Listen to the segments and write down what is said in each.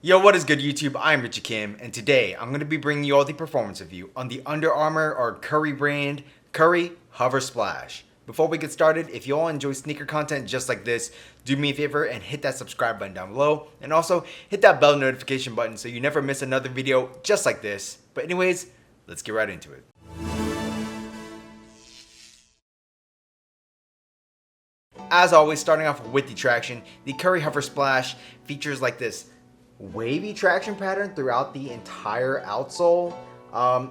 Yo, what is good YouTube? I'm Richard Kim, and today I'm going to be bringing you all the performance review on the Under Armour or Curry brand Curry Hovr Splash. Before we get started, if you all enjoy sneaker content just like this, do me a favor and hit that subscribe button down below, and also hit that bell notification button so you never miss another video just like this. But anyways, let's get right into it. As always, starting off with the traction, the Curry Hovr Splash features like this wavy traction pattern throughout the entire outsole.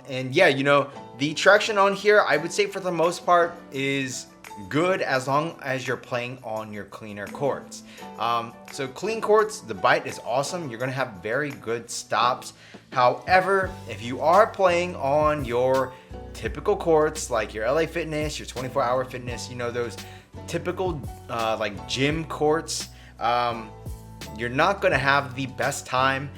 And yeah, the traction on here, I would say for the most part is good as long as you're playing on your cleaner courts. So clean courts, the bite is awesome. You're gonna have very good stops. However, if you are playing on your typical courts like your LA Fitness, your 24-hour fitness, those typical like gym courts, you're not gonna have the best time.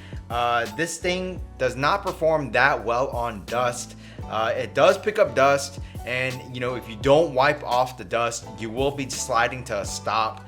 This thing does not perform that well on dust. It does pick up dust, and if you don't wipe off the dust, you will be sliding to a stop,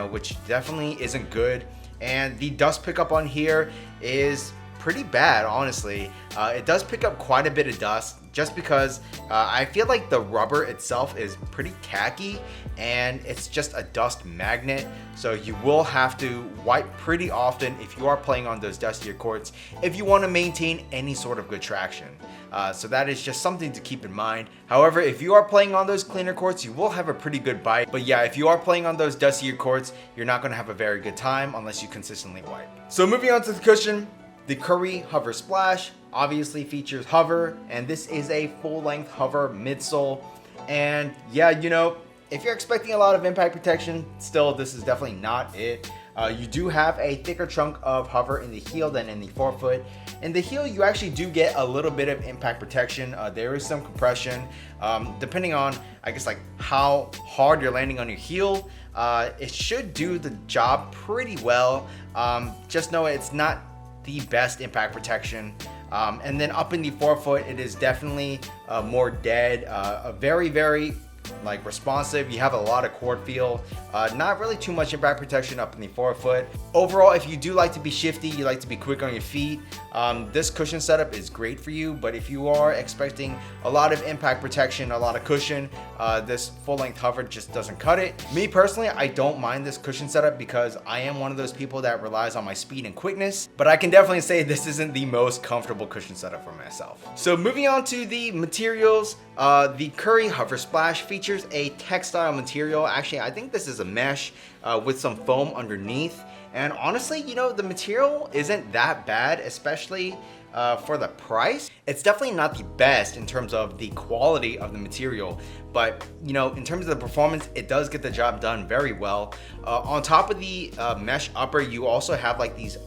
which definitely isn't good. And the dust pickup on here is pretty bad, honestly. It does pick up quite a bit of dust just because I feel like the rubber itself is pretty tacky and it's just a dust magnet. So you will have to wipe pretty often if you are playing on those dustier courts if you want to maintain any sort of good traction. So that is just something to keep in mind. However, if you are playing on those cleaner courts, you will have a pretty good bite. But yeah, if you are playing on those dustier courts, you're not going to have a very good time unless you consistently wipe. So moving on to the cushion, the Curry Hovr Splash obviously features hover, and this is a full-length hover midsole. And yeah, if you're expecting a lot of impact protection, still this is definitely not it. You do have a thicker chunk of hover in the heel than in the forefoot. In the heel, you actually do get a little bit of impact protection. There is some compression, depending on, I guess, like how hard you're landing on your heel. It should do the job pretty well. Just know it's not the best impact protection. And then up in the forefoot, it is definitely more dead, very like responsive. You have a lot of cord feel, not really too much impact protection up in the forefoot. Overall, if you do like to be shifty, you like to be quick on your feet, this cushion setup is great for you. But if you are expecting a lot of impact protection, a lot of cushion, this full-length hover just doesn't cut it. Me personally, I don't mind this cushion setup because I am one of those people that relies on my speed and quickness, but I can definitely say this isn't the most comfortable cushion setup for myself. So moving on to the materials, the Curry Hovr Splash features a textile material. Actually, I think this is a mesh with some foam underneath. And honestly, the material isn't that bad, especially for the price. It's definitely not the best in terms of the quality of the material, but in terms of the performance, it does get the job done very well. On top of the mesh upper, you also have like these,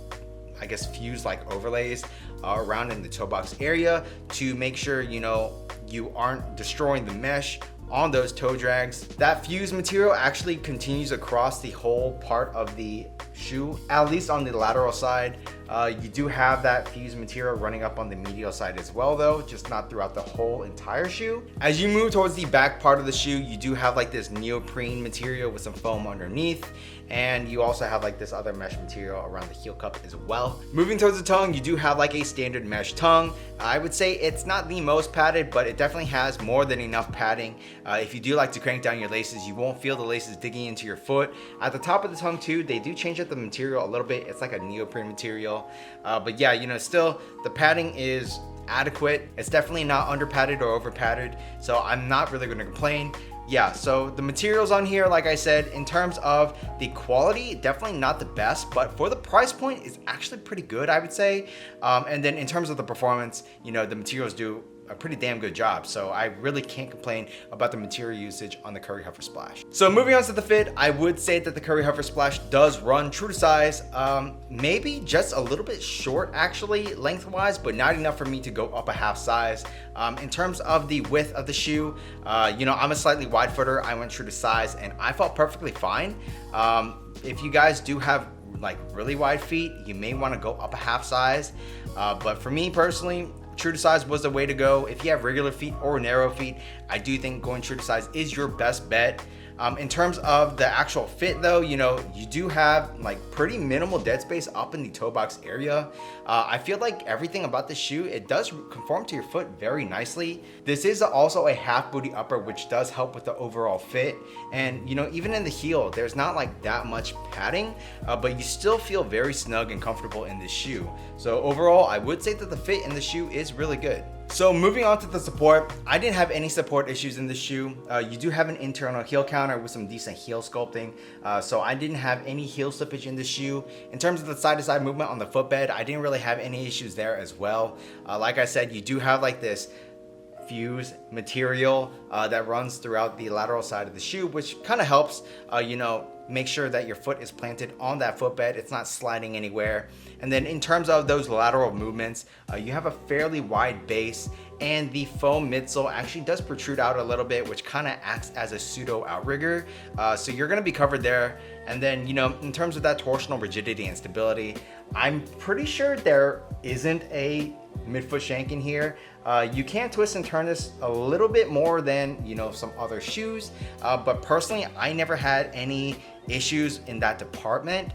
I guess, fused like overlays around in the toe box area to make sure you aren't destroying the mesh on those toe drags. That fused material actually continues across the whole part of the shoe, at least on the lateral side. You do have that fused material running up on the medial side as well though, just not throughout the whole entire shoe. As you move towards the back part of the shoe, you do have like this neoprene material with some foam underneath, and you also have like this other mesh material around the heel cup as well. Moving towards the tongue, you do have like a standard mesh tongue. I would say it's not the most padded, but it definitely has more than enough padding. If you do like to crank down your laces, you won't feel the laces digging into your foot. At the top of the tongue too, they do change up the material a little bit. It's like a neoprene material. But yeah, still the padding is adequate. It's definitely not under padded or over padded, so I'm not really going to complain. Yeah, so the materials on here, like I said, in terms of the quality, definitely not the best, but for the price point, it's actually pretty good, I would say. And then in terms of the performance, the materials do a pretty damn good job. So I really can't complain about the material usage on the Curry Hovr Splash. So moving on to the fit, I would say that the Curry Hovr Splash does run true to size, maybe just a little bit short actually lengthwise, but not enough for me to go up a half size. In terms of the width of the shoe, I'm a slightly wide footer. I went true to size and I felt perfectly fine. If you guys do have like really wide feet, you may want to go up a half size. But for me personally, true to size was the way to go. If you have regular feet or narrow feet, I do think going true to size is your best bet. In terms of the actual fit though, you know, you do have like pretty minimal dead space up in the toe box area. I feel like everything about the shoe, it does conform to your foot very nicely. This is also a half booty upper, which does help with the overall fit. And you know, even in the heel, there's not like that much padding, but you still feel very snug and comfortable in this shoe. So overall, I would say that the fit in the shoe is really good. So moving on to the support, I didn't have any support issues in this shoe. You do have an internal heel counter with some decent heel sculpting, so I didn't have any heel slippage in this shoe. In terms of the side-to-side movement on the footbed, I didn't really have any issues there as well. Like I said, you do have like this fuse material that runs throughout the lateral side of the shoe, which kind of helps, you know, make sure that your foot is planted on that footbed. It's not sliding anywhere. And then in terms of those lateral movements, you have a fairly wide base, and the foam midsole actually does protrude out a little bit, which kind of acts as a pseudo outrigger. So you're gonna be covered there. And then, you know, in terms of that torsional rigidity and stability, I'm pretty sure there isn't a midfoot shank in here. You can twist and turn this a little bit more than, you know, some other shoes, but personally I never had any issues in that department.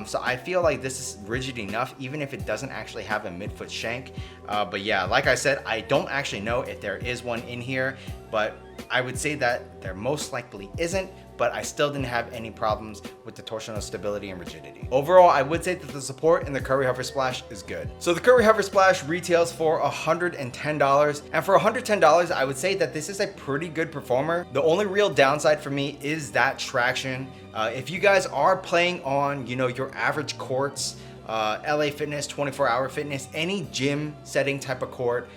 So I feel like this is rigid enough even if it doesn't actually have a midfoot shank. But yeah, like I said, I don't actually know if there is one in here, but I would say that there most likely isn't, but I still didn't have any problems with the torsional stability and rigidity. Overall, I would say that the support in the Curry Hovr Splash is good. So the Curry Hovr Splash retails for $110, and for $110, I would say that this is a pretty good performer. The only real downside for me is that traction. If you guys are playing on, you know, your average courts, LA Fitness, 24-hour fitness, any gym setting type of court,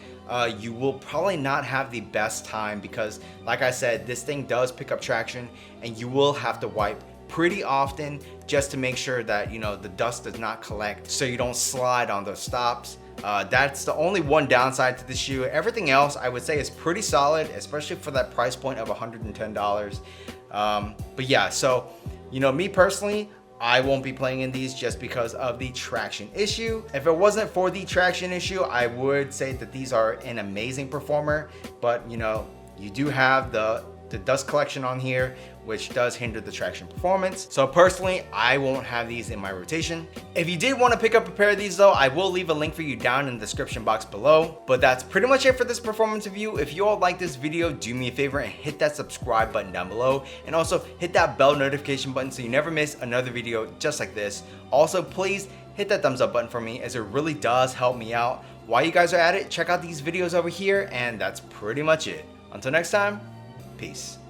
you will probably not have the best time because, like I said, this thing does pick up traction and you will have to wipe pretty often just to make sure that, you know, the dust does not collect so you don't slide on those stops. That's the only one downside to the shoe. Everything else I would say is pretty solid, especially for that price point of $110. But yeah, so, you know, me personally, I won't be playing in these just because of the traction issue. If it wasn't for the traction issue, I would say that these are an amazing performer, but you know, you do have the dust collection on here, which does hinder the traction performance. So personally, I won't have these in my rotation. If you did want to pick up a pair of these though, I will leave a link for you down in the description box below. But that's pretty much it for this performance review. If you all like this video, do me a favor and hit that subscribe button down below, and also hit that bell notification button so you never miss another video just like this. Also, please hit that thumbs up button for me, as it really does help me out. While you guys are at it, check out these videos over here, and that's pretty much it. Until next time, peace.